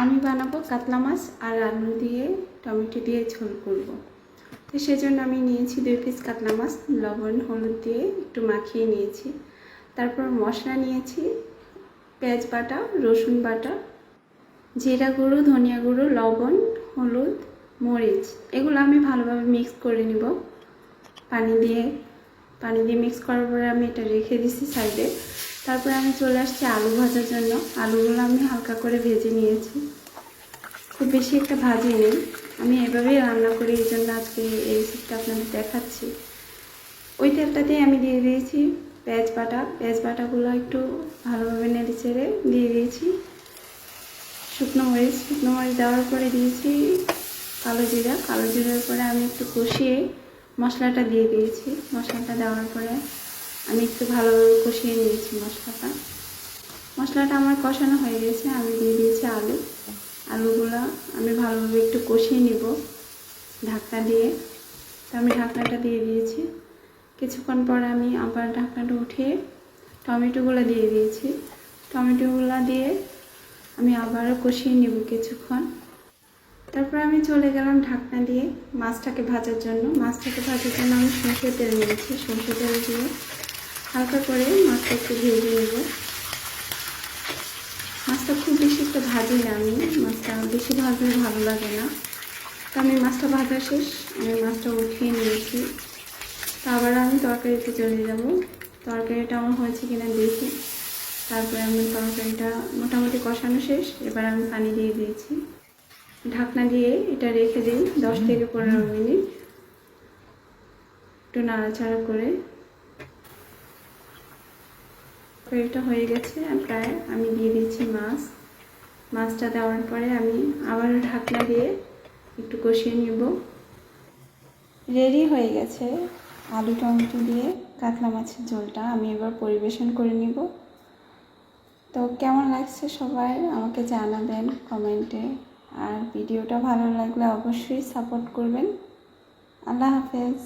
আমি বানাবো কাতলা মাছ আর আলু দিয়ে টমেটো দিয়ে ঝোল করব। তো সেজন্য আমি নিয়েছি 2 পিস কাতলা মাছ, লবণ হলুদ দিয়ে একটু মাখিয়ে নিয়েছি। তারপর মশলা নিয়েছি পেঁয়াজ বাটা, রসুন বাটা, জিরা গুঁড়ো, ধনিয়া গুঁড়ো, লবণ, হলুদ, মরিচ। এগুলো আমি ভালোভাবে মিক্স করে নিব পানি দিয়ে মিক্স করার পরে আমি এটা রেখে দিছি সাইডে। তারপরে আমি চলে আসছি আলু ভাজার জন্য। আলুগুলো আমি হালকা করে ভেজে নিয়েছি, খুব বেশি একটা ভাজি নেই। আমি এভাবেই রান্না করি, এই জন্য আজকে এই রেসিপিটা আপনাদের দেখাচ্ছি। ওই তেলটাতে আমি দিয়ে দিয়েছি পেঁয়াজ বাটাগুলো একটু ভালোভাবে নেড়ে চেড়ে দিয়ে দিয়েছি শুকনো মরিচ দেওয়ার পরে দিয়েছি কালো জিরার পরে আমি একটু কষিয়ে মশলাটা দিয়ে দিয়েছি। মশলাটা দেওয়ার পরে আমি একটু ভালোভাবে কষিয়ে নিয়েছি মশলাটা আমার কষানো হয়ে গেছে। আমি দিয়ে দিয়েছি আলুগুলো আমি ভালোভাবে একটু কষিয়ে নিব ঢাকনা দিয়ে। তো আমি ঢাকনাটা দিয়ে দিয়েছি। কিছুক্ষণ পর আমি আবার ঢাকনাটা উঠিয়ে টমেটোগুলো দিয়ে দিয়েছি। টমেটোগুলো দিয়ে আমি আবারও কষিয়ে নিব কিছুক্ষণ। তারপর আমি চলে গেলাম ঢাকনা দিয়ে মাছটাকে ভাজার জন্য। আমি সরষের তেল নিয়েছি। সরষের তেল দিয়ে হালকা করে মাছটা একটু ভেজে নেব। মাছটা খুব বেশি একটা ভাজি না, আমি মাছটা বেশি ভাজলে ভালো লাগে না। তো আমি মাছটা ভাজা শেষ, আমি মাছটা উঠিয়ে নিয়েছি। তো আবার আমি তরকারিতে চলে যাব। তরকারিটা আমার হয়েছে কিনা দেখি। তারপরে আমি তরকারিটা মোটামুটি কষানো শেষ। এবার আমি পানি দিয়ে দিয়েছি। ঢাকনা দিয়ে এটা রেখে দিই 10 থেকে 15 মিনিট, একটু নাড়াচাড়া করে। তরকারিটা হয়ে গেছে প্রায়। আমি দিয়ে দিচ্ছি মাছটা দেওয়ার পরে আমি আবার ঢাকনা দিয়ে একটু কষিয়ে নেব। রেডি হয়ে গেছে আলু টমেটো দিয়ে কাতলা মাছের ঝোলটা। আমি এবার পরিবেশন করে নিব। তো কেমন লাগছে সবাই আমাকে জানাবেন কমেন্টে। আর ভিডিওটা ভালো লাগলে অবশ্যই সাপোর্ট করবেন। আল্লাহ হাফেজ।